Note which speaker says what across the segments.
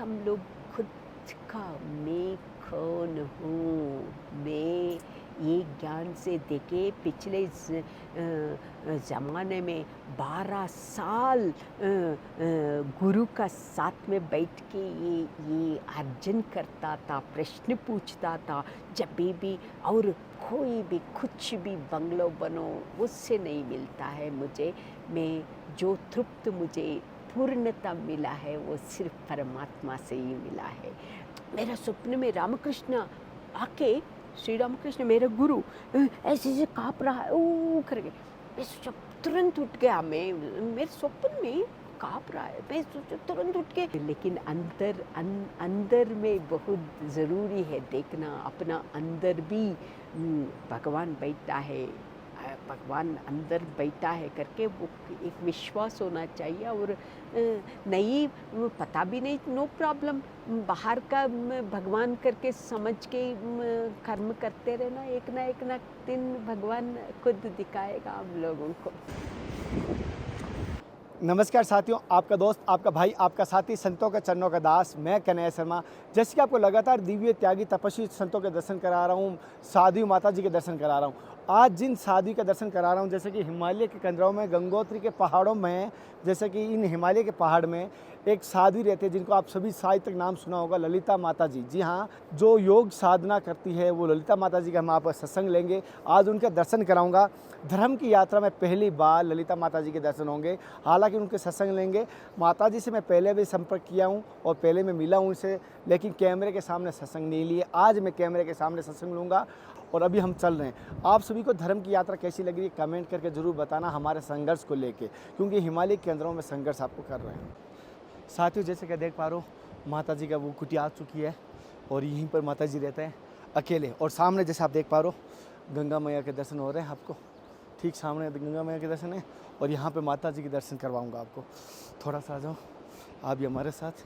Speaker 1: हम लोग खुद का मैं कौन हूँ, मैं ये ज्ञान से देखे पिछले ज़माने में 12 साल गुरु का साथ में बैठ के ये अर्जन करता था, प्रश्न पूछता था जब भी। और कोई भी कुछ भी बंगलो बनो उससे नहीं मिलता है मुझे। मैं जो तृप्त मुझे पूर्णता मिला है वो सिर्फ परमात्मा से ही मिला है। मेरा स्वप्न में रामकृष्ण आके, श्री रामकृष्ण मेरा गुरु ऐसे ऐसे काँप रहा है ओ करके, मैं सोचा तुरंत उठ गया। मैं मेरे स्वप्न में काँप रहा है, मैं सोचा तुरंत उठ के। लेकिन अंदर में बहुत ज़रूरी है देखना, अपना अंदर भी भगवान बैठा है, भगवान अंदर बैठा है करके वो एक विश्वास होना चाहिए। और नहीं पता भी नहीं, नो प्रॉब्लम, बाहर का भगवान करके समझ के कर्म करते रहना, एक ना दिन भगवान खुद दिखाएगा हम लोगों को।
Speaker 2: नमस्कार साथियों, आपका दोस्त, आपका भाई, आपका साथी, संतों के चरणों का दास, मैं कन्हैया शर्मा। जैसे कि आपको लगातार दिव्य त्यागी तपस्वी संतों के दर्शन करा रहा हूँ, साधु माता जी के दर्शन करा रहा हूँ। आज जिन साधु के दर्शन करा रहा हूँ, जैसे कि हिमालय के कंदराओं में, गंगोत्री के पहाड़ों में, जैसे कि इन हिमालय के पहाड़ में एक साधु रहते हैं जिनको आप सभी शायद तक नाम सुना होगा, ललिता माता जी। जी हाँ, जो योग साधना करती है वो ललिता माता जी का हम आप सत्संग लेंगे, आज उनके दर्शन कराऊंगा। धर्म की यात्रा में पहली बार ललिता माता जी के दर्शन होंगे, हालांकि उनके सत्संग लेंगे। माता जी से मैं पहले भी संपर्क किया हूँ और पहले मैं मिला हूँ उनसे, लेकिन कैमरे के सामने सत्संग नहीं लिए। आज मैं कैमरे के सामने सत्संग लूँगा और अभी हम चल रहे हैं। आप सभी को धर्म की यात्रा कैसी लग रही है कमेंट करके ज़रूर बताना, हमारे संघर्ष को लेके, क्योंकि हिमालय के अंदरों में संघर्ष आपको कर रहे हैं। साथियों, जैसे कि देख पा रहे हो, माता जी का वो कुटिया आ चुकी है और यहीं पर माता जी रहते हैं अकेले। और सामने जैसे आप देख पा रहे हो, गंगा मैया के दर्शन हो रहे हैं आपको, ठीक सामने गंगा मैया के दर्शन है। और यहाँ पे माता जी के दर्शन करवाऊँगा आपको। थोड़ा सा आ जाओ आप भी हमारे साथ।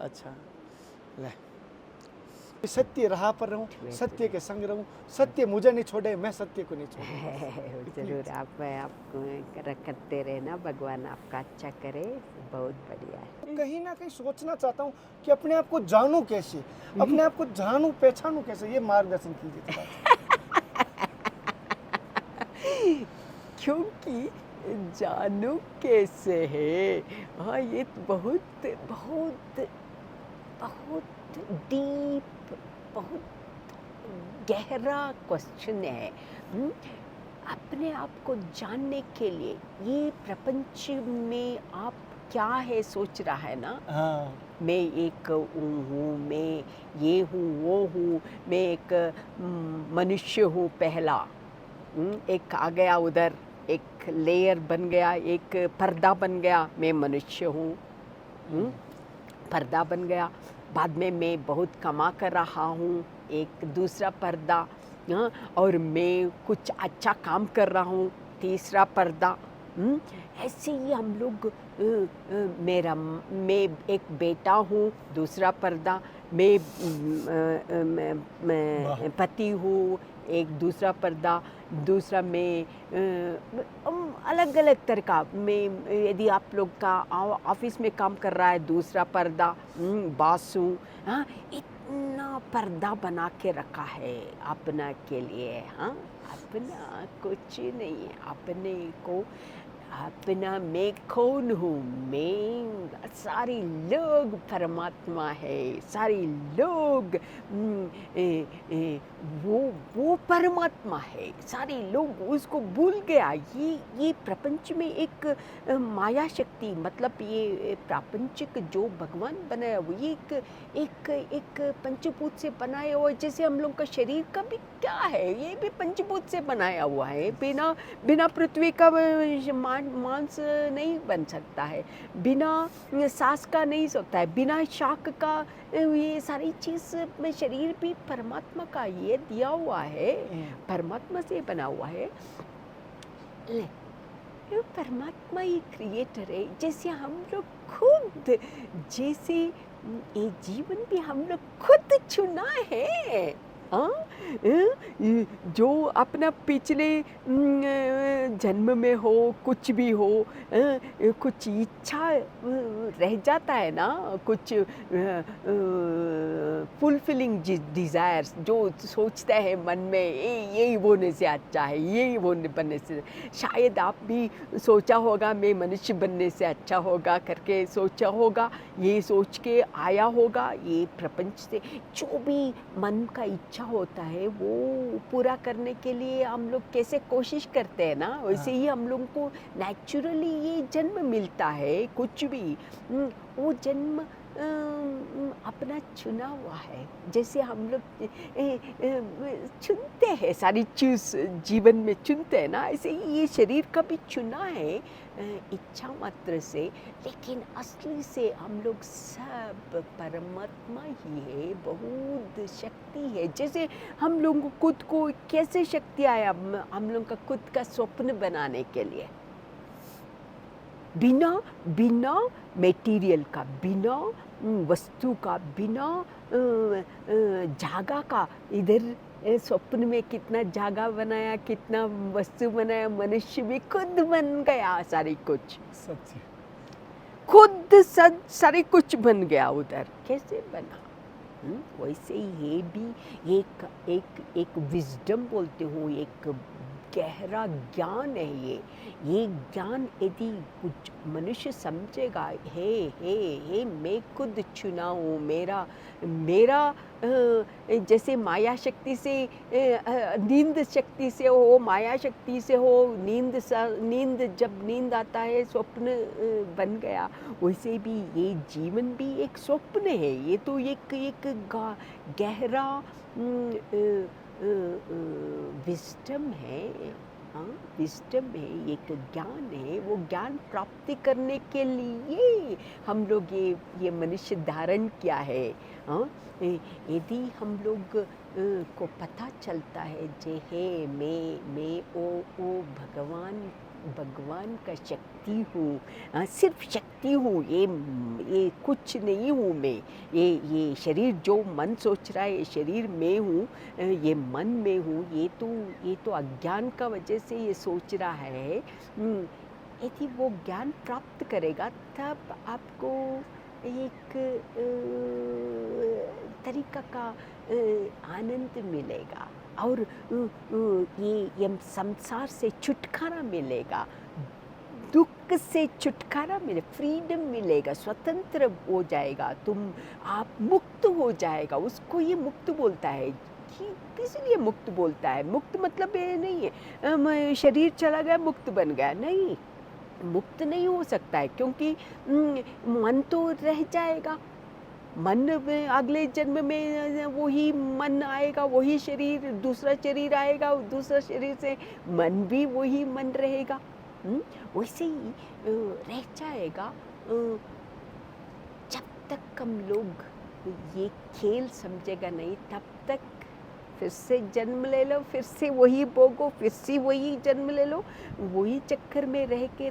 Speaker 2: अच्छा, ले सत्य राह पर रहूं, सत्य के संग रहूं, सत्य मुझे नहीं छोड़े, मैं सत्य को नहीं छोड़ूं।
Speaker 1: जरूर आप करते रहना, भगवान आपका अच्छा करे, बहुत बढ़िया है।
Speaker 2: कहीं ना कहीं सोचना चाहता हूँ कि अपने आप को जानूं कैसे, अपने आप को जानूं पहचानूं कैसे, ये मार्गदर्शन कीजिए थोड़ा।
Speaker 1: क्योंकि जानू कैसे है, हाँ ये बहुत बहुत बहुत डीप, बहुत गहरा क्वेश्चन है। अपने आप को जानने के लिए ये प्रपंच में आप क्या है सोच रहा है ना।
Speaker 2: हाँ,
Speaker 1: मैं एक हूँ, मैं ये हूँ वो हूँ, मैं एक मनुष्य हूँ पहला, एक आ गया उधर, एक लेयर बन गया, एक पर्दा बन गया, मैं मनुष्य हूँ, पर्दा बन गया। बाद में मैं बहुत कमा कर रहा हूँ, एक दूसरा पर्दा, हाँ, और मैं कुछ अच्छा काम कर रहा हूँ, तीसरा पर्दा। ऐसे ही हम लोग मैं एक बेटा हूँ, दूसरा पर्दा, मैं पति हूँ, एक दूसरा पर्दा, दूसरा मैं अलग अलग तरह का। मैं यदि आप लोग का ऑफिस में काम कर रहा है, दूसरा पर्दा, बॉस हूँ। हाँ, इतना पर्दा बना के रखा है अपना के लिए। हाँ, अपना कुछ नहीं है, अपने को अपना मैं कौन हूँ, मैं सारे लोग परमात्मा है, सारे लोग वो परमात्मा है, सारे लोग उसको भूल गया। ये प्रपंच में एक माया शक्ति, मतलब ये प्रापंचिक जो भगवान बनाया वो ये एक पंचभूत से बनाया हुआ, जैसे हम लोग का शरीर का भी क्या है, ये भी पंचभूत से बनाया हुआ है। बिना पृथ्वी का मांस नहीं बन सकता है, बिना सांस का नहीं सकता है, बिना शाक का ये सारी चीज़ में शरीर भी परमात्मा का ये दिया हुआ है, परमात्मा से बना हुआ है। ये परमात्मा ही क्रिएटर है। जैसे हम लोग खुद, जैसे ये जीवन भी हम लोग खुद चुना है। हाँ, जो अपना पिछले जन्म में हो, कुछ भी हो, कुछ इच्छा रह जाता है ना, कुछ फुलफिलिंग डिज़ायर्स जो सोचता है मन में, यही होने से अच्छा है, यही होने बनने से, शायद आप भी सोचा होगा मैं मनुष्य बनने से अच्छा होगा करके सोचा होगा, ये सोच के आया होगा ये प्रपंच से। जो भी मन का इच्छा होता है वो पूरा करने के लिए हम लोग कैसे कोशिश करते हैं ना, वैसे ही हम लोगों को नेचुरली ये जन्म मिलता है। कुछ भी वो जन्म अपना चुना हुआ है। जैसे हम लोग चुनते हैं सारी चीज़ जीवन में चुनते हैं ना, ऐसे ही ये शरीर का भी चुना है इच्छा मात्र से, लेकिन असली से हम लोग सब परमात्मा ही है, बहुत शक्ति है। जैसे हम लोगों को खुद को कैसे शक्ति आया हम लोग का खुद का स्वप्न बनाने के लिए, बिना मटेरियल का, बिना वस्तु का, बिना जागा का। इधर स्वप्न में कितना जागा बनाया, कितना वस्तु बनाया, मनुष्य भी खुद बन गया सारी कुछ,
Speaker 2: सच
Speaker 1: खुद सारी कुछ बन गया उधर। कैसे बना? वैसे ही ये भी एक विजडम बोलते हो, एक गहरा ज्ञान है ये ज्ञान यदि कुछ मनुष्य समझेगा, हे मैं खुद चुना हूँ, मेरा जैसे माया शक्ति से नींद शक्ति से हो, माया शक्ति से हो, नींद जब नींद आता है स्वप्न बन गया, वैसे भी ये जीवन भी एक स्वप्न है। ये तो एक गहरा विस्डम है, हाँ विस्डम है, एक ज्ञान है। वो ज्ञान प्राप्ति करने के लिए हम लोग ये मनुष्य धारण किया है। हाँ, यदि हम लोग को पता चलता है जे है मैं वो भगवान का शक्ति हूँ, सिर्फ शक्ति हूँ, ये कुछ नहीं हूँ मैं, ये शरीर जो मन सोच रहा है ये शरीर मैं हूँ, ये मन में हूँ, ये तो अज्ञान का वजह से ये सोच रहा है। यदि वो ज्ञान प्राप्त करेगा तब आपको एक तरीका का आनंद मिलेगा और ये संसार से छुटकारा मिलेगा, दुख से छुटकारा मिले, फ्रीडम मिलेगा, स्वतंत्र हो जाएगा, आप मुक्त हो जाएगा। उसको ये मुक्त बोलता है। किस लिए मुक्त बोलता है? मुक्त मतलब ये नहीं है शरीर चला गया मुक्त बन गया, नहीं, मुक्त नहीं हो सकता है, क्योंकि मन तो रह जाएगा। मन में अगले जन्म में वही मन आएगा, वही शरीर, दूसरा शरीर आएगा, दूसरा शरीर से मन भी वही मन रहेगा, वैसे ही रह जाएगा। जब तक हम लोग ये खेल समझेगा नहीं, तब तक फिर से जन्म ले लो, फिर से वही भोगो, फिर से वही जन्म ले लो, वही चक्कर में रह के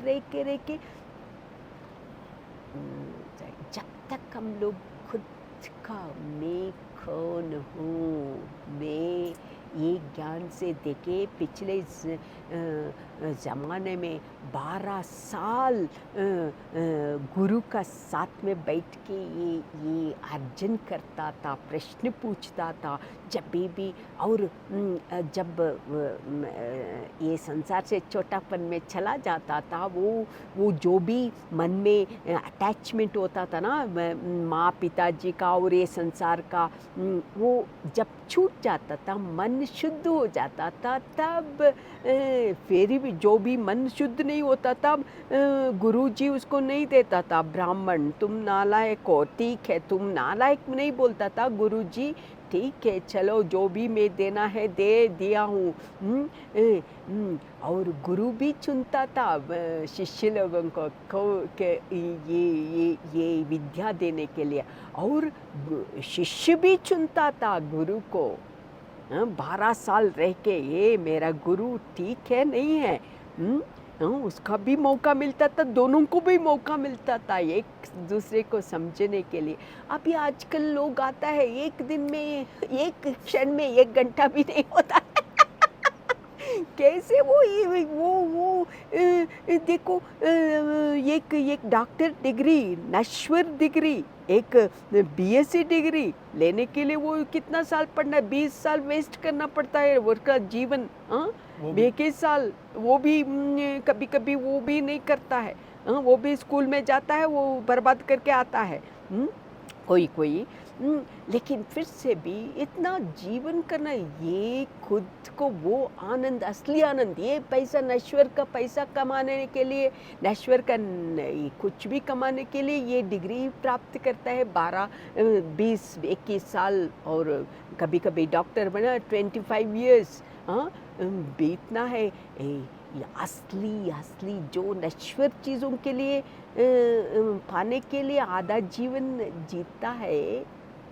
Speaker 1: जब तक हम लोग खुद का मैं कौन हूँ, मैं ये ज्ञान से देखे। पिछले ज़माने में 12 साल गुरु का साथ में बैठ के ये अर्जन करता था, प्रश्न पूछता था जब भी, और जब ये संसार से छोटापन में चला जाता था, वो जो भी मन में अटैचमेंट होता था ना माँ पिताजी का और ये संसार का, वो जब छूट जाता था, मन शुद्ध हो जाता था, तब फिर भी जो भी मन शुद्ध नहीं होता था, गुरुजी उसको नहीं देता था ब्राह्मण, तुम नालायक हो, ठीक है तुम नालायक नहीं बोलता था गुरुजी, ठीक है चलो जो भी मैं देना है दे दिया हूँ। और गुरु भी चुनता था शिष्य लोगों को के ये विद्या देने के लिए, और शिष्य भी चुनता था गुरु को। 12 साल रह के ये मेरा गुरु ठीक है नहीं है, उसका भी मौका मिलता था, दोनों को भी मौका मिलता था एक दूसरे को समझने के लिए। अभी आजकल लोग आता है एक दिन में, एक क्षण में 1 घंटा भी नहीं होता कैसे वो देखो एक डॉक्टर डिग्री, नश्वर डिग्री, एक बीएससी डिग्री लेने के लिए वो कितना साल पढ़ना है, 20 साल वेस्ट करना पड़ता है उसका जीवन।
Speaker 2: वो भी
Speaker 1: 21 साल वो भी कभी कभी वो भी नहीं करता है। वो भी स्कूल में जाता है, वो बर्बाद करके आता है। कोई कोई लेकिन फिर से भी इतना जीवन करना, ये खुद को वो आनंद, असली आनंद, ये पैसा नश्वर का पैसा कमाने के लिए, नश्वर का कुछ भी कमाने के लिए ये डिग्री प्राप्त करता है 12 20 21 साल, और कभी कभी डॉक्टर बना 25 इयर्स बीतना है। ये असली असली जो नश्वर चीज़ों के लिए पाने के लिए आधा जीवन जीता है,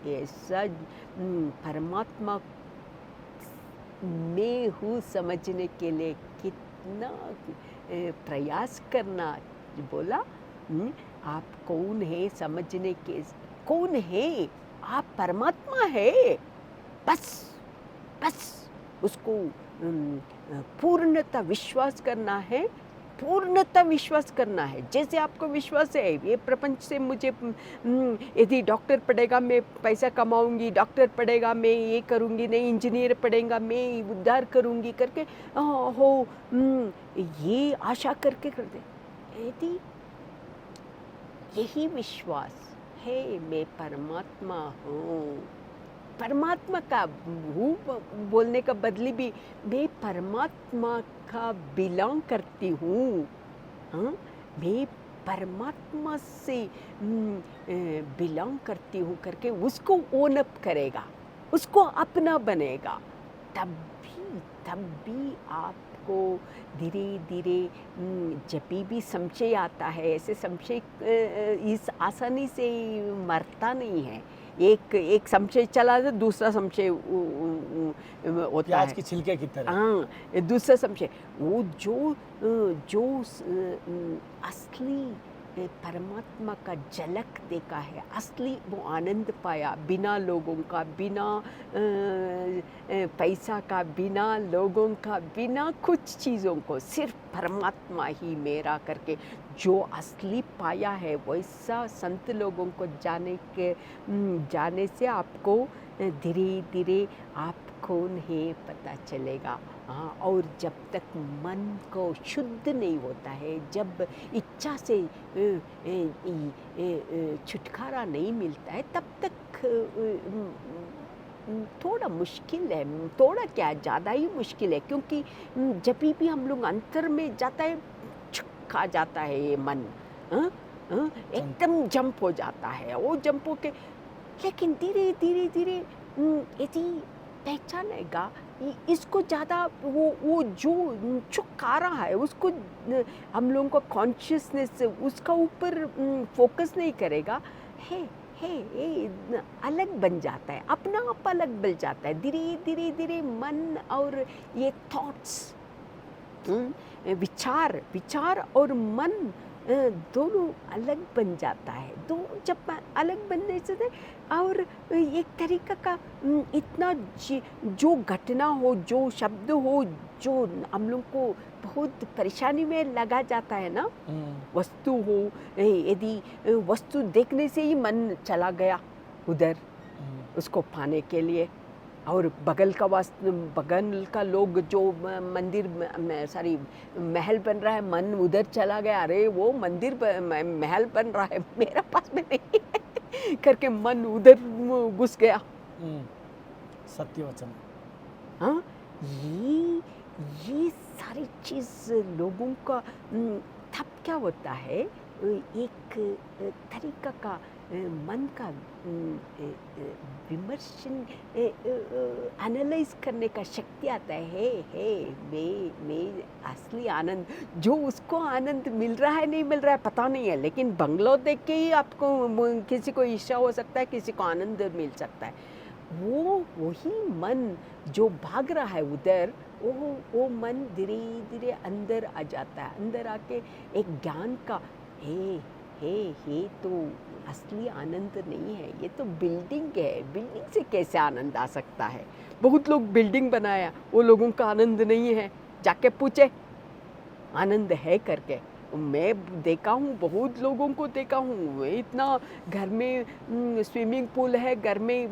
Speaker 1: ऐसा परमात्मा में हूँ समझने के लिए कितना प्रयास करना। बोला आप कौन है समझने के, कौन है आप, परमात्मा है, बस बस उसको पूर्णतः विश्वास करना है, पूर्णतः विश्वास करना है। जैसे आपको विश्वास है ये प्रपंच से मुझे यदि डॉक्टर पढ़ेगा मैं पैसा कमाऊंगी, डॉक्टर पढ़ेगा मैं ये करूंगी, नहीं इंजीनियर पढ़ेगा मैं उद्धार करूंगी करके ये आशा करके कर दे, यदि यही विश्वास है मैं परमात्मा हूँ, परमात्मा का हूँ बोलने का बदली भी मैं परमात्मा का बिलोंग करती हूँ, मैं परमात्मा से बिलोंग करती हूँ करके उसको ओन अप करेगा, उसको अपना बनेगा, तब भी आपको धीरे धीरे जब भी संशय आता है, ऐसे संशय इस आसानी से मरता नहीं है। एक संशय चला तो दूसरा संशय होता
Speaker 2: प्याज
Speaker 1: है,
Speaker 2: की छिलके की तरह।
Speaker 1: हाँ दूसरा संशय, वो जो असली परमात्मा का झलक देखा है, असली वो आनंद पाया, बिना लोगों का, बिना पैसा का, बिना लोगों का, बिना कुछ चीज़ों को, सिर्फ परमात्मा ही मेरा करके जो असली पाया है, वैसा संत लोगों को जाने से आपको धीरे धीरे आप कौन है पता चलेगा। हाँ, और जब तक मन को शुद्ध नहीं होता है, जब इच्छा से छुटकारा नहीं मिलता है, तब तक थोड़ा मुश्किल है, थोड़ा क्या ज़्यादा ही मुश्किल है, क्योंकि जब भी हम लोग अंतर में जाता है खा जाता है ये मन, एकदम जंप हो जाता है, वो जंप हो के, लेकिन धीरे धीरे धीरे यदि पहचानेगा इसको ज़्यादा वो जो चुका रहा है उसको हम लोगों को कॉन्शियसनेस उसका ऊपर फोकस नहीं करेगा, है अलग बन जाता है, अपना आप अलग बन जाता है, धीरे धीरे धीरे मन और ये थॉट्स, विचार और मन दोनों अलग बन जाता है। दो जब अलग बनने से और एक तरीका का इतना जो घटना हो, जो शब्द हो, जो हम लोग को बहुत परेशानी में लगा जाता है ना, वस्तु हो, यदि वस्तु देखने से ही मन चला गया उधर उसको पाने के लिए, और बगल का लोग जो मंदिर महल बन रहा है, मन उधर चला गया, अरे वो मंदिर महल बन रहा है मेरा पास में नहीं है करके मन उधर घुस गया।
Speaker 2: सत्य वचन।
Speaker 1: हाँ, ये सारी चीज़ लोगों का तब क्या होता है, एक तरीका का मन का विमर्शन एनालाइज करने का शक्ति आता है मैं असली आनंद जो उसको आनंद मिल रहा है नहीं मिल रहा है पता नहीं है, लेकिन बंगलो देख के ही आपको किसी को ईर्ष्या हो सकता है, किसी को आनंद मिल सकता है। वही मन जो भाग रहा है उधर, वो मन धीरे धीरे अंदर आ जाता है, अंदर आके एक ज्ञान का हे तो असली आनंद नहीं है, ये तो बिल्डिंग है, बिल्डिंग से कैसे आनंद आ सकता है। बहुत लोग बिल्डिंग बनाया, वो लोगों का आनंद नहीं है, जाके पूछे आनंद है करके। मैं देखा हूँ, बहुत लोगों को देखा हूँ, इतना घर में स्विमिंग पूल है, घर में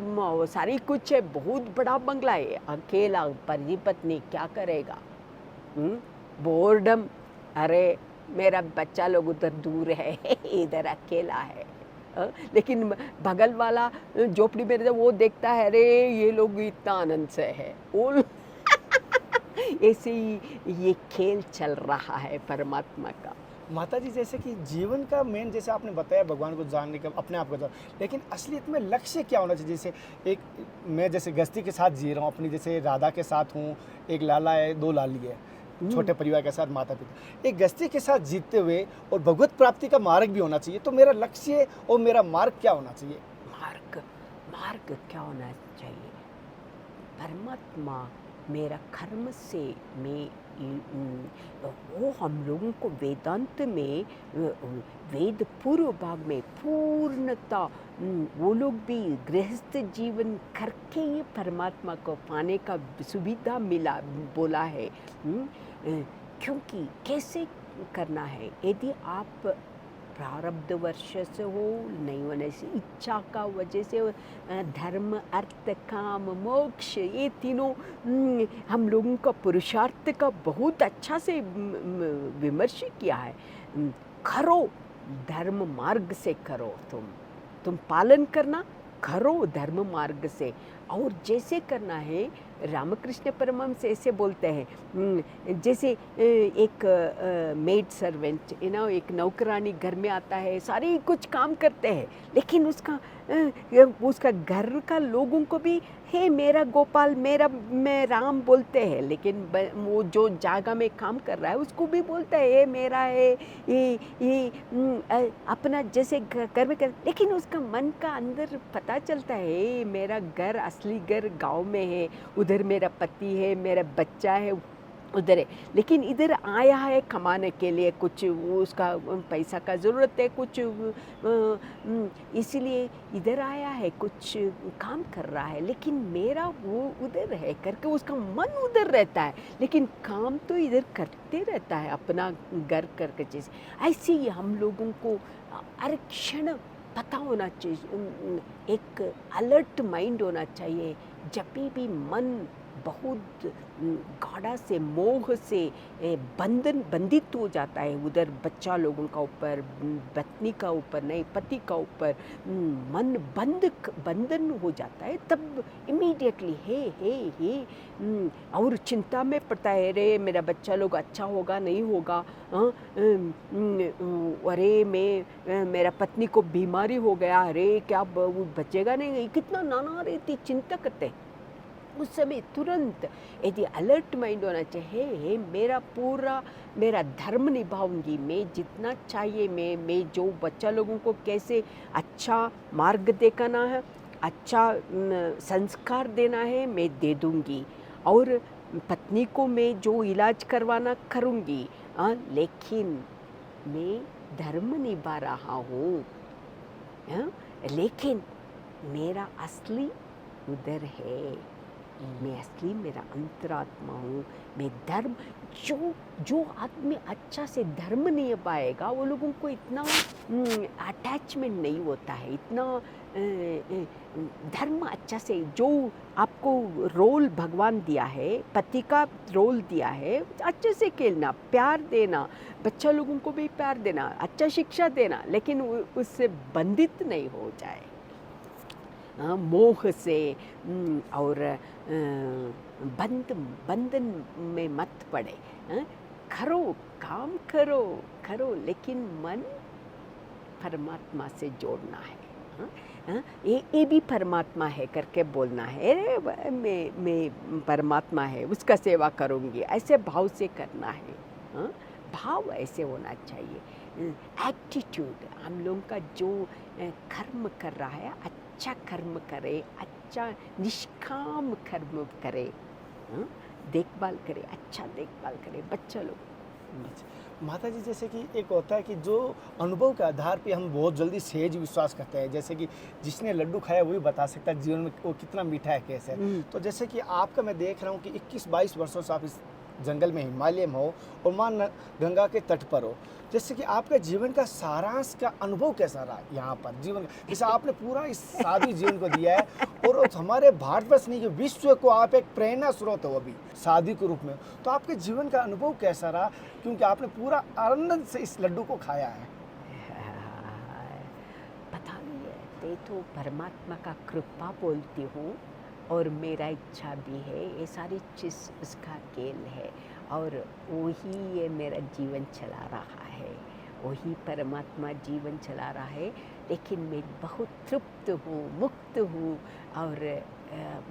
Speaker 1: सारी कुछ है, बहुत बड़ा बंगला है, अकेला पति पत्नी क्या करेगा। बोर्डम, अरे मेरा बच्चा लोग उधर दूर है इधर अकेला है। लेकिन बगल वाला झोपड़ी में रहता वो देखता है, अरे ये लोग इतना आनंद से है। वो ऐसे ही ये खेल चल रहा है परमात्मा का।
Speaker 2: माता जी, जैसे कि जीवन का मेन, जैसे आपने बताया भगवान को जानने का, अपने आप को जानना, लेकिन असलियत में लक्ष्य क्या होना चाहिए। जैसे एक मैं जैसे गृहस्थी के साथ जी रहा हूँ अपनी, जैसे राधा के साथ हूँ, एक लाला है, 2 लाली है, छोटे परिवार के साथ, माता पिता, एक गृहस्थी के साथ जीते हुए और भगवत प्राप्ति का मार्ग भी होना चाहिए। तो मेरा लक्ष्य और मेरा मार्ग क्या होना चाहिए?
Speaker 1: मार्ग क्या होना चाहिए? परमात्मा मेरा कर्म से मैं वो हम लोगों को वेदांत में वेद पूर्व भाग में पूर्णता वो लोग भी गृहस्थ जीवन करके ही परमात्मा को पाने का सुविधा मिला बोला है। क्योंकि कैसे करना है, यदि आप प्रारब्ध वर्ष से हो, नहीं होने से इच्छा का वजह से, धर्म अर्थ काम मोक्ष, ये तीनों हम लोगों का पुरुषार्थ का बहुत अच्छा से विमर्श किया है। करो धर्म मार्ग से करो, तुम पालन करना करो धर्म मार्ग से। और जैसे करना है, रामकृष्ण परमहंस ऐसे बोलते हैं, जैसे एक मेड सर्वेंट एक नौकरानी घर में आता है, सारी कुछ काम करते हैं, लेकिन उसका घर का लोगों को भी हे मेरा गोपाल मैं राम बोलते हैं, लेकिन वो जो जगह में काम कर रहा है उसको भी बोलता है ये मेरा है, ये अपना जैसे घर में कर, लेकिन उसका मन का अंदर पता चलता है मेरा घर, असली घर गांव में है, उधर मेरा पति है, मेरा बच्चा है उधर है, लेकिन इधर आया है कमाने के लिए, कुछ उसका पैसा का ज़रूरत है, कुछ इसीलिए इधर आया है, कुछ काम कर रहा है, लेकिन मेरा वो उधर है करके उसका मन उधर रहता है, लेकिन काम तो इधर करते रहता है अपना घर करके। जैसे ऐसे ही हम लोगों को हर क्षण पता होना चाहिए, एक अलर्ट माइंड होना चाहिए। जब भी मन बहुत गाढ़ा से मोह से बंदित हो जाता है, उधर बच्चा लोगों का ऊपर, पत्नी का ऊपर, नहीं पति का ऊपर, मन बंधन हो जाता है, तब इमीडिएटली हे और चिंता में पड़ता है, अरे मेरा बच्चा लोग अच्छा होगा नहीं होगा, अरे मेरा पत्नी को बीमारी हो गया, अरे क्या बचेगा नहीं, कितना नाना रहती चिंता करते हैं। उस समय तुरंत यदि अलर्ट माइंड होना चाहिए, मेरा धर्म निभाऊंगी, मैं जितना चाहिए, मैं जो बच्चा लोगों को कैसे अच्छा मार्ग दिखाना है, अच्छा संस्कार देना है, मैं दे दूंगी, और पत्नी को मैं जो इलाज करवाना करूंगी, लेकिन मैं धर्म निभा रहा हूँ, लेकिन मेरा असली उधर है, मैं असली मेरा अंतरात्मा हूँ, मैं धर्म, जो आदमी अच्छा से धर्म नहीं पाएगा वो लोगों को इतना अटैचमेंट नहीं होता है, इतना धर्म अच्छा से, जो आपको रोल भगवान दिया है, पति का रोल दिया है, अच्छे से खेलना, प्यार देना, बच्चा लोगों को भी प्यार देना, अच्छा शिक्षा देना, लेकिन उससे बंधित नहीं हो जाए मोह से, और बंधन में मत पड़े। करो काम करो, लेकिन मन परमात्मा से जोड़ना है। हाँ, हाँ, ये भी परमात्मा है करके बोलना है, अरे मैं परमात्मा है उसका सेवा करूँगी, ऐसे भाव से करना है। हाँ, भाव ऐसे होना चाहिए। एटीट्यूड हम लोगों का जो कर्म कर रहा है, अच्छा कर्म करे, अच्छा निष्काम कर्म करे, हाँ, देखभाल करे, अच्छा देखभाल करे बच्चा लोग।
Speaker 2: अच्छा। माता जी, जैसे कि एक होता है कि जो अनुभव के आधार पे हम बहुत जल्दी सहज विश्वास करते हैं, जैसे कि जिसने लड्डू खाया वही बता सकता है जीवन में वो कितना मीठा है कैसे है।
Speaker 1: हम्म,
Speaker 2: तो जैसे कि आपका मैं देख रहा हूँ कि 21-22 वर्षों से आप इस जंगल में हिमालय में हो और माँ गंगा के तट पर हो, जैसे कि आपका जीवन का सारांश का अनुभव कैसा रहा यहाँ पर जीवन का? जैसे आपने पूरा इस साधु जीवन को दिया है और उस हमारे भारतवर्ष नहीं कि विश्व को आप एक प्रेरणा स्रोत हो अभी साधु के रूप में, तो आपके जीवन का अनुभव कैसा रहा, क्योंकि आपने पूरा आनंद से इस लड्डू को खाया है।
Speaker 1: पता नहीं है, ते तो परमात्मा का कृपा बोलती हूँ और मेरा इच्छा भी है, ये सारी चीज़ उसका खेल है और वही ये मेरा जीवन चला रहा है, वही परमात्मा जीवन चला रहा है। लेकिन मैं बहुत तृप्त हूँ, मुक्त हूँ और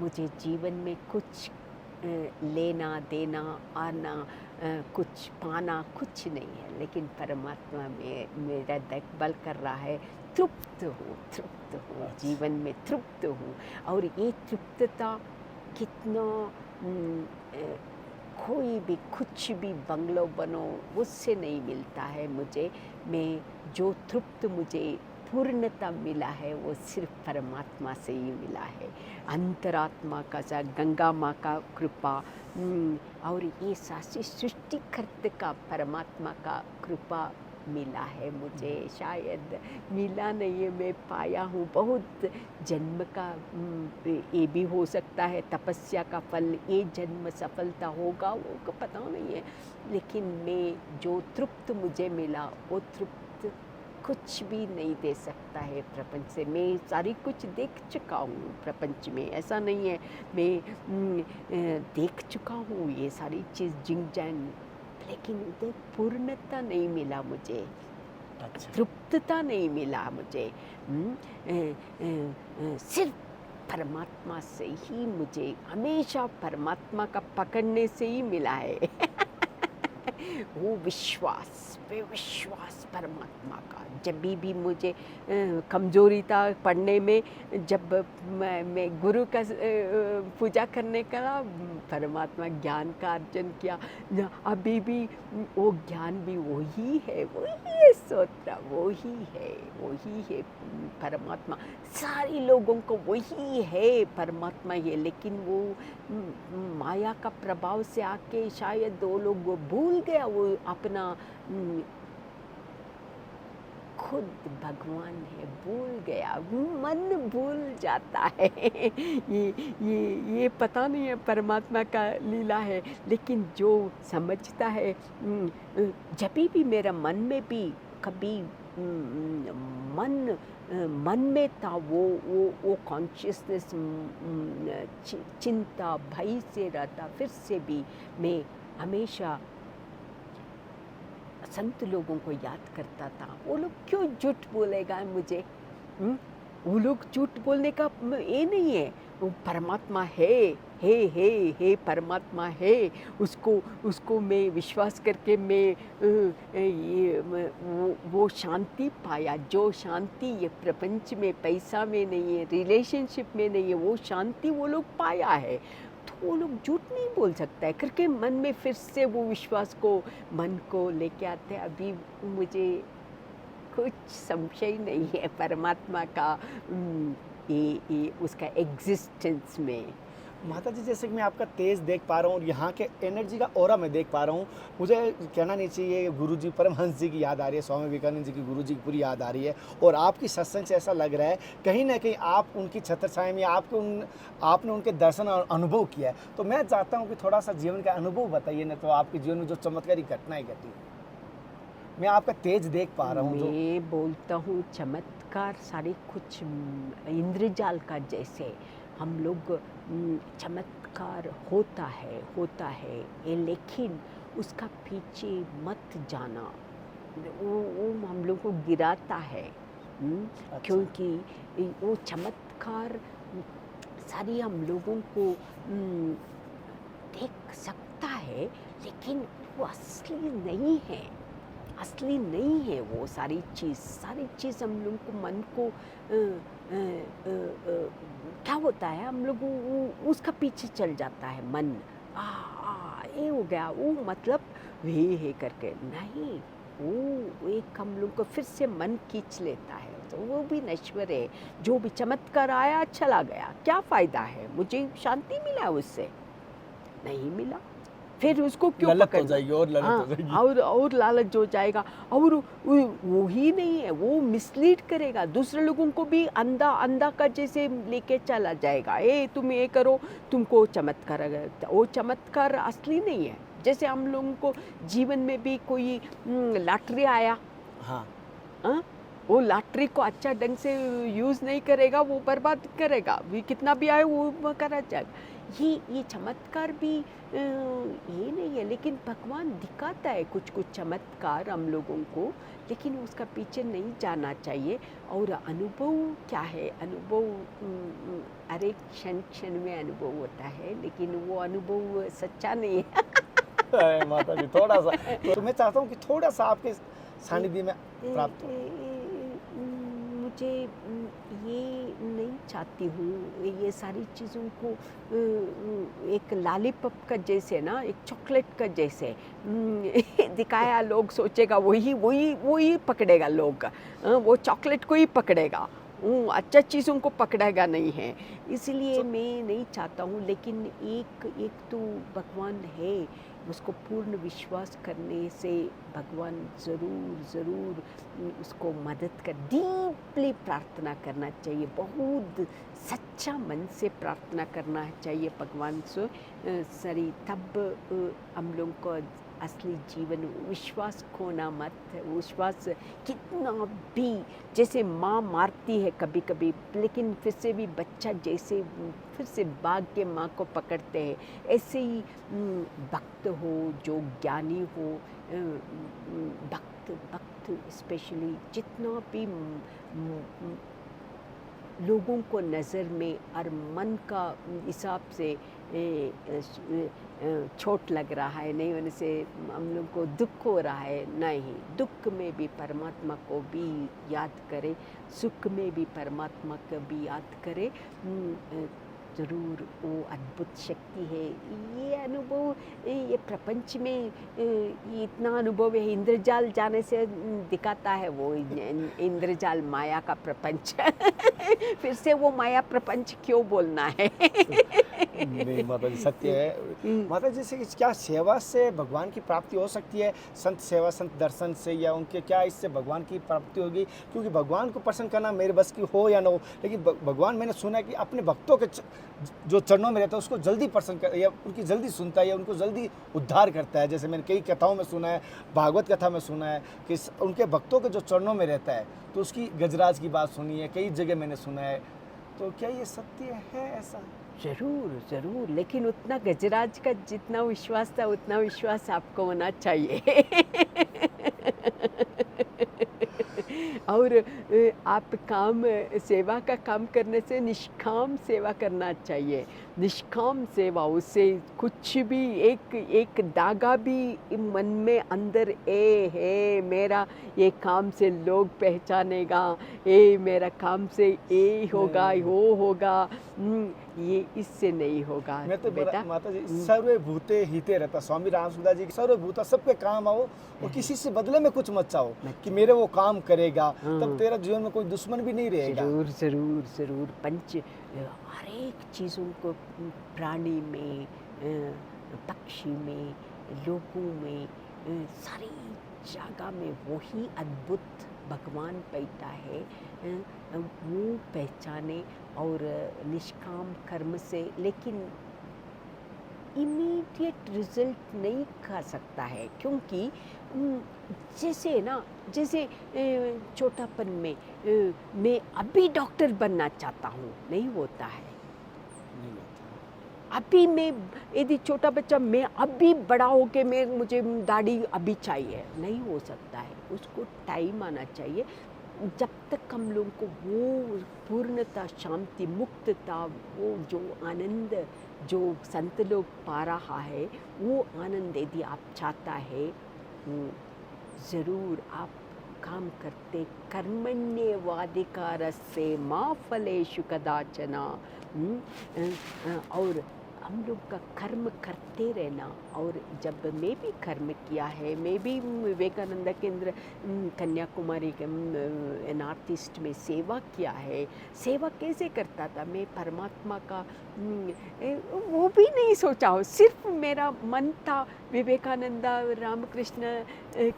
Speaker 1: मुझे जीवन में कुछ लेना देना आना कुछ पाना कुछ नहीं है, लेकिन परमात्मा में मेरा देखभाल कर रहा है। तृप्त हूँ, तृप्त हूँ, जीवन में तृप्त हूँ और ये तृप्तता कितना कोई भी कुछ भी बंगलो बनो उससे नहीं मिलता है मुझे। मैं जो तृप्त मुझे पूर्णता मिला है वो सिर्फ परमात्मा से ही मिला है, अंतरात्मा का सा गंगा माँ का कृपा और ये सारी सृष्टिकर्ता का परमात्मा का कृपा मिला है मुझे। शायद मिला नहीं है, मैं पाया हूँ बहुत जन्म का। ये भी हो सकता है तपस्या का फल, ये जन्म सफलता होगा वो पता नहीं है, लेकिन मैं जो तृप्त मुझे मिला वो तृप्त कुछ भी नहीं दे सकता है प्रपंच से। मैं सारी कुछ देख चुका हूँ प्रपंच में, ऐसा नहीं है मैं देख चुका हूँ ये सारी चीज़ जिंग जैंग, लेकिन उधर पूर्णता नहीं मिला मुझे,
Speaker 2: अच्छा।
Speaker 1: तृप्तता नहीं मिला मुझे। सिर्फ परमात्मा से ही मुझे हमेशा परमात्मा का पकड़ने से ही मिला है वो विश्वास, वे विश्वास परमात्मा का। जब भी मुझे कमजोरी था पढ़ने में, जब मैं गुरु का पूजा करने का परमात्मा ज्ञान का अर्जन किया, अभी भी वो ज्ञान भी वही है, वही है स्तोत्र, वही है परमात्मा। सारे लोगों को वही है परमात्मा ये, लेकिन वो माया का प्रभाव से आके शायद वो लोग भूल गया वो अपना खुद भगवान है, भूल गया, मन भूल जाता है ये पता नहीं है परमात्मा का लीला है। लेकिन जो समझता है, जब भी मेरा मन में भी कभी मन में था वो कॉन्शियसनेस चिंता भय से रहता, फिर से भी मैं हमेशा संत लोगों को याद करता था। वो लोग क्यों झूठ बोलेगा मुझे? वो लोग झूठ बोलने का ये नहीं है, वो परमात्मा है परमात्मा है, उसको मैं विश्वास करके मैं वो शांति पाया। जो शांति ये प्रपंच में पैसा में नहीं है, रिलेशनशिप में नहीं है, वो शांति वो लोग पाया है, तो वो लोग झूठ नहीं बोल सकता है करके मन में फिर से वो विश्वास को मन को लेके आते हैं। अभी मुझे कुछ संशय नहीं है परमात्मा का ये उसका एग्जिस्टेंस में।
Speaker 2: माता जी, जैसे कि मैं आपका तेज देख पा रहा हूँ और यहाँ के एनर्जी का ऑरा मैं देख पा रहा हूँ, मुझे कहना नहीं चाहिए गुरु जी परमहंस जी की याद आ रही है, स्वामी विवेकानंद जी की गुरु जी की पूरी याद आ रही है। और आपकी सत्संग से ऐसा लग रहा है कहीं ना कहीं आप उनकी छत्र छाया में आपने उनके दर्शन और अनुभव किया है। तो मैं चाहता हूँ कि थोड़ा सा जीवन का अनुभव बताइए ना, तो आपके जीवन में जो चमत्कारी घटनाएं घटी। मैं आपका तेज देख पा रहा हूँ।
Speaker 1: मैं बोलता हूँ चमत्कार सारे कुछ इंद्रजाल का जैसे हम लोग चमत्कार होता है ये, लेकिन उसका पीछे मत जाना, वो हम लोग को गिराता है।
Speaker 2: अच्छा।
Speaker 1: क्योंकि वो चमत्कार सारी हम लोगों को देख सकता है, लेकिन वो असली नहीं है, असली नहीं है वो सारी चीज़ हम लोग को मन को क्या होता है, हम लोग उसका पीछे चल जाता है मन। ये हो गया, वो मतलब वे है करके नहीं, वो एक हम लोग को फिर से मन खींच लेता है, तो वो भी नश्वर है। जो भी चमत्कार आया चला गया, क्या फ़ायदा है, मुझे शांति मिला उससे? नहीं मिला। फिर उसको क्यों
Speaker 2: ललक हो
Speaker 1: पकड़ना?
Speaker 2: जाएगी और ललक
Speaker 1: हाँ,
Speaker 2: हो जाएगी।
Speaker 1: और लालच हो जाएगा, और वो ही नहीं है, वो मिसलीड करेगा, दूसरे लोगों को भी अंधा का जैसे लेके चला जाएगा। तुम ये करो, तुमको चमत्कार वो चमत्कार असली नहीं है। जैसे हम लोगों को जीवन में भी कोई लॉटरी आया,
Speaker 2: हाँ,
Speaker 1: हाँ? वो लॉटरी को अच्छा ढंग से यूज़ नहीं करेगा, वो बर्बाद करेगा, भी कितना भी आए वो करा जाएगा। ये चमत्कार भी ये नहीं है, लेकिन भगवान दिखाता है कुछ कुछ चमत्कार हम लोगों को, लेकिन उसका पीछे नहीं जाना चाहिए। और अनुभव क्या है, अनुभव हर एक क्षण क्षण में अनुभव होता है, लेकिन वो अनुभव सच्चा नहीं है।
Speaker 2: अरे माता जी थोड़ा सा, तो मैं चाहता हूँ कि थोड़ा सा आपके सानिध्य में प्राप्त हो।
Speaker 1: मुझे ये नहीं चाहती हूँ ये सारी चीज़ों को एक लॉलीपॉप का जैसे ना, एक चॉकलेट का जैसे दिखाया, लोग सोचेगा वही पकड़ेगा लोग, वो चॉकलेट को ही पकड़ेगा, अच्छा चीज़ों को पकड़ेगा नहीं है। इसलिए मैं नहीं चाहता हूँ, लेकिन एक तो भगवान है, उसको पूर्ण विश्वास करने से भगवान ज़रूर उसको मदद कर, डीपली प्रार्थना करना चाहिए, बहुत सच्चा मन से प्रार्थना करना चाहिए भगवान से सरी, तब हम लोग को असली जीवन, विश्वास खोना मत। विश्वास कितना भी, जैसे माँ मारती है कभी कभी, लेकिन फिर से भी बच्चा जैसे फिर से भाग के माँ को पकड़ते हैं, ऐसे ही भक्त हो जो ज्ञानी हो, भक्त स्पेशली जितना भी लोगों को नज़र में और मन का हिसाब से चोट लग रहा है, नहीं होने से हम लोग को दुख हो रहा है, नहीं, दुख में भी परमात्मा को भी याद करें, सुख में भी परमात्मा को भी याद करें। ज़रूर वो अद्भुत शक्ति है। ये अनुभव ये प्रपंच में ये इतना अनुभव है, इंद्रजाल जाने से दिखाता है वो इंद्रजाल माया का प्रपंच। फिर से वो माया प्रपंच क्यों बोलना है?
Speaker 2: नहीं माता जी सत्य है। माता जी से क्या सेवा से भगवान की प्राप्ति हो सकती है? संत सेवा, संत दर्शन से, या उनके क्या इससे भगवान की प्राप्ति होगी? क्योंकि भगवान को प्रसन्न करना मेरे बस की हो या ना हो, लेकिन भगवान, मैंने सुना है कि अपने भक्तों के जो चरणों में रहता है उसको जल्दी प्रसन्न कर, या उनकी जल्दी सुनता है, या उनको जल्दी उद्धार करता है। जैसे मैंने कई कथाओं में सुना है, भागवत कथा में सुना है कि उनके भक्तों के जो चरणों में रहता है तो उसकी गजराज की बात सुनी है, कई जगह मैंने सुना है। तो क्या ये सत्य है ऐसा?
Speaker 1: ज़रूर, लेकिन उतना गजराज का जितना विश्वास था उतना विश्वास आपको होना चाहिए। और आप सेवा का काम करने से निष्काम सेवा करना चाहिए। निष्काम सेवा, उससे कुछ भी एक दागा भी मन में अंदर है, मेरा ये काम से लोग पहचानेगा, मेरा काम से ये होगा, वो होगा, ये इससे नहीं होगा।
Speaker 2: मैं तो
Speaker 1: बेटा
Speaker 2: माता जी सर्वभूते हिते रहता, स्वामी रामसुदास जी सर्वभूता सबके काम आओ और किसी से बदले में कुछ मत चाहो कि मेरे वो काम करेगा, तब तेरा जीवन में कोई दुश्मन भी नहीं रहेगा।
Speaker 1: ज़रूर पंच हर एक चीज़ों को, प्राणी में, पक्षी में, लोगों में, सारी जगह में वही अद्भुत भगवान बैठा है, वो पहचाने और निष्काम कर्म से, लेकिन इमीडिएट रिजल्ट नहीं खा सकता है, क्योंकि जैसे ना, जैसे छोटापन में मैं अभी डॉक्टर बनना चाहता हूँ, नहीं होता है। अभी मैं, यदि छोटा बच्चा, मैं अभी बड़ा होके मुझे दाढ़ी अभी चाहिए, नहीं हो सकता है, उसको टाइम आना चाहिए, जब तक हम लोगों को वो पूर्णता, शांति, मुक्तता, वो जो आनंद जो संत लोग पा रहा है, वो आनंद यदि आप चाहता है, वो ज़रूर आप काम करते। कर्मण्येवाधिकारस्ते मा फलेषु कदाचन। और हम लोग का कर्म करते रहना। और जब मैं भी कर्म किया है, मैं भी विवेकानंद केंद्र कन्याकुमारी के नॉर्थ ईस्ट में सेवा किया है। सेवा कैसे करता था मैं, परमात्मा का वो भी नहीं सोचा हो, सिर्फ मेरा मन था, विवेकानंदा रामकृष्ण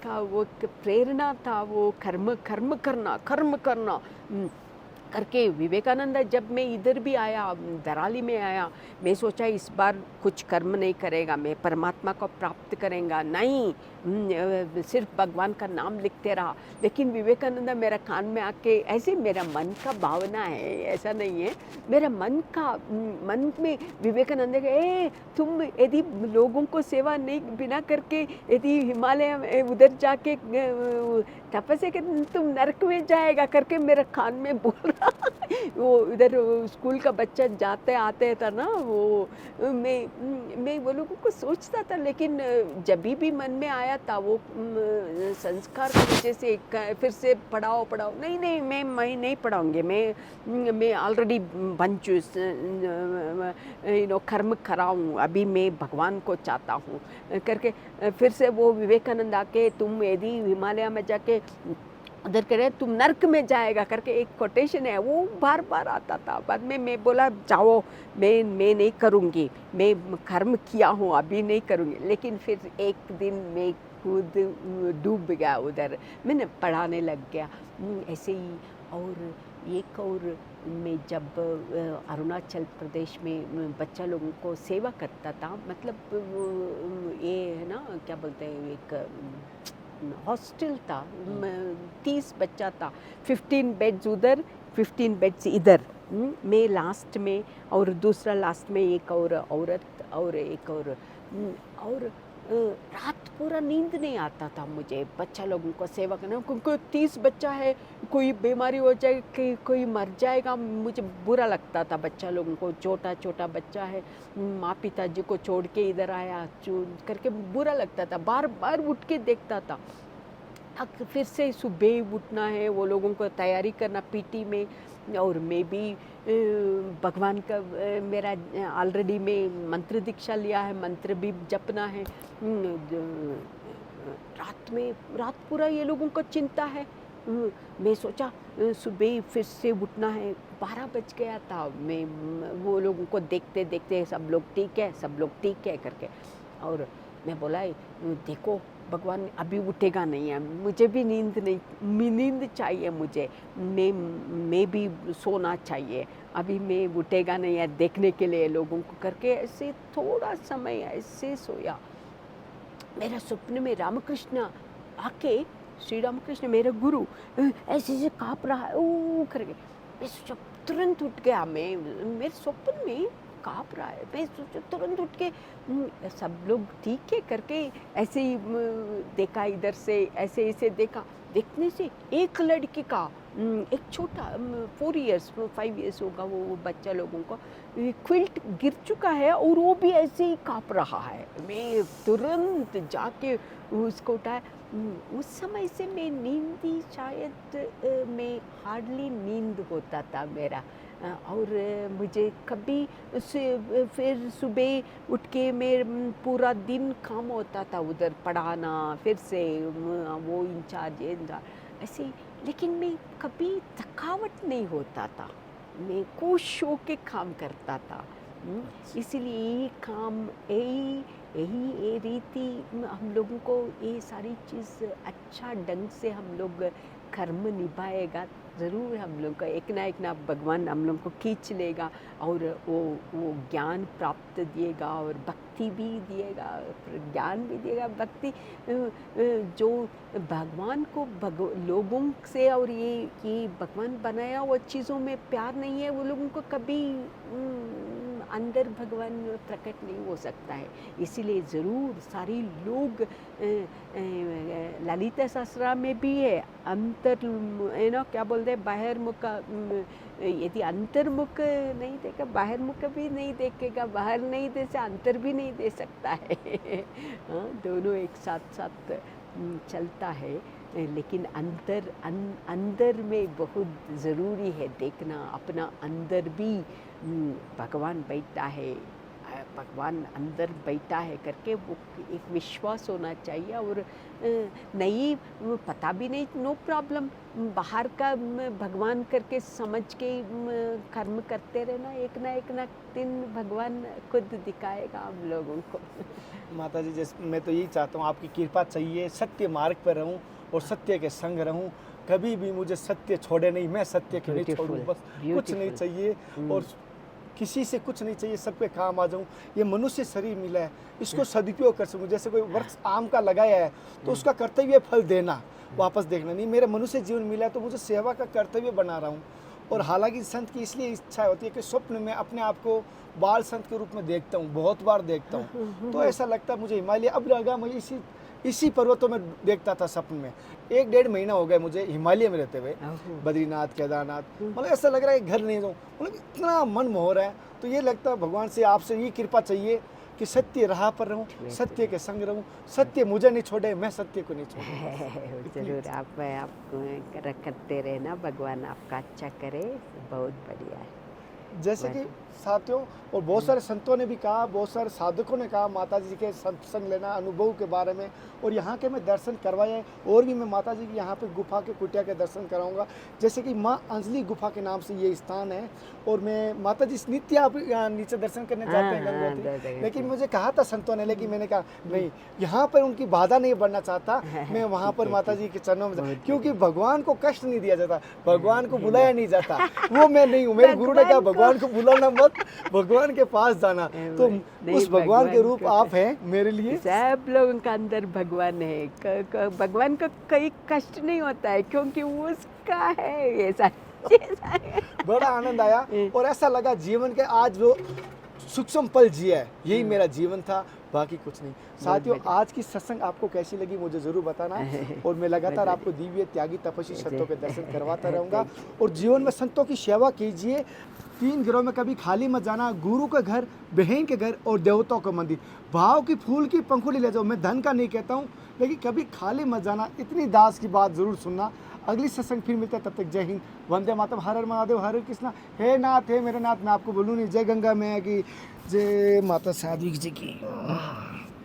Speaker 1: का वो एक प्रेरणा था, वो कर्म कर्म करना, कर्म करना करके। विवेकानंद जब मैं इधर भी आया, दराली में आया, मैं सोचा इस बार कुछ कर्म नहीं करेगा, मैं परमात्मा को प्राप्त करेगा, नहीं, सिर्फ भगवान का नाम लिखते रहा। लेकिन विवेकानंद मेरा कान में आके, ऐसे मेरा मन का भावना है, ऐसा नहीं है, मेरा मन में विवेकानंद के तुम यदि लोगों को सेवा नहीं बिना करके यदि हिमालय में उधर जाके तपस्या के तुम नरक में जाएगा करके मेरा कान में बोल रहा। वो इधर स्कूल का बच्चा जाते आते था ना, वो मैं वो लोगों को सोचता था। लेकिन जब भी मन में आया था वो संस्कार की वजह से फिर से पढ़ाओ, नहीं नहीं, मैं नहीं पढ़ाऊँगी, मैं ऑलरेडी बन कर्म कराऊँ, अभी मैं भगवान को चाहता हूँ करके। फिर से वो विवेकानंद आके तुम यदि हिमालय में जाके उधर करे तुम नर्क में जाएगा करके एक कोटेशन है, वो बार बार आता था। बाद में मैं बोला जाओ, मैं नहीं करूँगी, मैं कर्म किया हूँ, अभी नहीं करूँगी। लेकिन फिर एक दिन मैं खुद डूब गया उधर, मैंने पढ़ाने लग गया ऐसे ही। और एक और मैं जब अरुणाचल प्रदेश में बच्चा लोगों को सेवा करता था, मतलब ये है ना, क्या बोलते हैं, एक हॉस्टल था, 30 बच्चा था, 15 बेड्स उधर, 15 बेड्स इधर। मैं लास्ट में और दूसरा लास्ट में एक और औरत और एक और रात पूरा नींद नहीं आता था मुझे बच्चा लोगों को सेवा करना, क्योंकि 30 बच्चा है, कोई बीमारी हो जाए कि कोई मर जाएगा, मुझे बुरा लगता था बच्चा लोगों को। छोटा छोटा बच्चा है, माँ पिताजी को छोड़ के इधर आया करके बुरा लगता था, बार बार उठ के देखता था। फिर से सुबह उठना है, वो लोगों को तैयारी करना पीटी में, और मैं भी भगवान का मेरा ऑलरेडी मैं मंत्र दीक्षा लिया है, मंत्र भी जपना है। रात पूरा ये लोगों को चिंता है। मैं सोचा सुबह फिर से उठना है, 12 बज गया था। मैं वो लोगों को देखते देखते सब लोग ठीक है करके, और मैं बोला देखो भगवान अभी उठेगा नहीं है, मुझे भी नींद चाहिए, मुझे मैं भी सोना चाहिए, अभी मैं उठेगा नहीं है देखने के लिए लोगों को करके। ऐसे थोड़ा समय ऐसे सोया, मेरा सपने में रामकृष्ण आके, श्री रामकृष्ण मेरे गुरु ऐसे काँप रहा है ओ करके। मैं सोचा तुरंत उठ गया, मैं मेरे स्वप्न में काँप रहा है, मैं सोचा तुरंत उठ के सब लोग ठीक है करके ऐसे ही देखा, इधर से ऐसे देखा। देखने से एक लड़की का एक छोटा 4 इयर्स 5 इयर्स होगा वो बच्चा लोगों का, क्विल्ट गिर चुका है और वो भी ऐसे ही काँप रहा है। मैं तुरंत जाके उसको उठाया। उस समय से मैं नींदी शायद मैं हार्डली नींद होता था मेरा, और मुझे कभी फिर सुबह उठ के मैं पूरा दिन काम होता था, उधर पढ़ाना, फिर से वो इंचार्ज ऐसे। लेकिन मैं कभी थकावट नहीं होता था, मैं खुश होके काम करता था। इसलिए ये काम यही रीति हम लोगों को ये सारी चीज़ अच्छा ढंग से हम लोग कर्म निभाएगा, ज़रूर हम लोग का एक ना भगवान हम लोग को खींच लेगा, और वो ज्ञान प्राप्त दिएगा, और भक्ति भी दिएगा, ज्ञान भी दिएगा। भक्ति जो भगवान को लोगों से और ये भगवान बनाया वो चीज़ों में प्यार नहीं है, वो लोगों को कभी अंदर भगवान प्रकट नहीं हो सकता है। इसीलिए ज़रूर सारी लोग ललिता सहस्त्रनाम में भी है अंतर क्या बोलते हैं बाहिर्मुख यदि अंतर्मुख नहीं देगा बाहिर्मुख भी नहीं देखेगा, बाहर नहीं दे से अंतर भी नहीं दे सकता है। हाँ, दोनों एक साथ साथ चलता है। लेकिन अंदर में बहुत ज़रूरी है देखना अपना अंदर भी भगवान बैठा है, भगवान अंदर बैठा है करके वो एक विश्वास होना चाहिए। और नहीं पता भी नहीं, नो प्रॉब्लम, बाहर का भगवान करके समझ के कर्म करते रहना, एक ना दिन भगवान खुद दिखाएगा हम लोगों को।
Speaker 2: माता जी, जैसे मैं तो यही चाहता हूँ आपकी कृपा चाहिए, सत्य मार्ग पर रहूँ और सत्य के संग रहूँ, कभी भी मुझे सत्य छोड़े नहीं, मैं सत्य के नहीं छोड़ूँ, बस कुछ नहीं चाहिए और किसी से कुछ नहीं चाहिए, सबके काम आ जाऊँ। ये मनुष्य शरीर मिला है, इसको सदुपयोग कर सकूँ। जैसे कोई वृक्ष आम का लगाया है तो उसका कर्तव्य फल देना, वापस देखना नहीं। मेरा मनुष्य जीवन मिला है तो मुझे सेवा का कर्तव्य बना रहा हूँ। और हालांकि संत की इसलिए इच्छा होती है कि स्वप्न में अपने आप को बाल संत के रूप में देखता हूँ, बहुत बार देखता हूँ, तो ऐसा लगता है मुझे हिमालय अब लगा। मैं इसी पर्वतों में देखता था सपन में। 1-1.5 महीना हो गया मुझे हिमालय में रहते हुए, बद्रीनाथ केदारनाथ, मतलब ऐसा लग रहा है घर नहीं जाऊँ, मतलब इतना मन मोह रहा है। तो ये लगता है भगवान से आपसे ये कृपा चाहिए कि सत्य राह पर रहूँ, सत्य के संग रहूँ, सत्य मुझे नहीं छोड़े, मैं सत्य को नहीं छोड़ूं।
Speaker 1: जरूर आप करते रहना, भगवान आपका अच्छा करे, बहुत बढ़िया है।
Speaker 2: जैसे कि साथियों और बहुत सारे संतों ने भी कहा, बहुत सारे साधकों ने कहा माता जी के सत्संग लेना, अनुभव के बारे में, और यहाँ के मैं दर्शन करवाए। और भी मैं माता जी की यहाँ पे गुफा के कुटिया के दर्शन कराऊंगा। जैसे कि माँ अंजलि गुफा के नाम से ये स्थान है। और मैं माता जी नित्य आप यहाँ नीचे दर्शन करने जाते हैं गंगोत्री, लेकिन मुझे कहा था संतों ने, लेकिन मैंने कहा नहीं, यहाँ पर उनकी बाधा नहीं बढ़ना चाहता मैं वहाँ पर माता जी के चरणों में, क्योंकि भगवान को कष्ट नहीं दिया जाता, भगवान को बुलाया नहीं जाता, वो मैं नहीं हूँ। मेरे गुरु ने कहा भगवान को बुलाना मत, भगवान के पास जाना। तो उस भगवान के रूप आप हैं मेरे लिए।
Speaker 1: सब लोगों का अंदर भगवान है, भगवान का कोई कष्ट नहीं होता है क्योंकि वो उसका है। ये
Speaker 2: बड़ा आनंद आया और ऐसा लगा जीवन के आज वो सूक्ष्म पल जिया है, यही मेरा जीवन था, बाकी कुछ नहीं। साथियों, आज की सत्संग आपको कैसी लगी मुझे ज़रूर बताना, और मैं लगातार आपको दिव्य त्यागी तपस्वी संतों के दर्शन करवाता रहूँगा। और जीवन में संतों की सेवा कीजिए, 3 घरों में कभी खाली मत जाना, गुरु के घर, बहन के घर और देवताओं का मंदिर, भाव की फूल की पंखुड़ी ले जाओ। मैं धन का नहीं कहता हूँ, लेकिन कभी खाली मत जाना, इतनी दास की बात ज़रूर सुनना। अगली सत्संग फिर मिलता है, तब तक जय हिंद, वंदे मातरम, हर हर महादेव, हरे कृष्णा, हे नाथ हे मेरे नाथ। मैं आपको बोलूँ नहीं, जय गंगा मैया की, जय माता साध्वी जी की।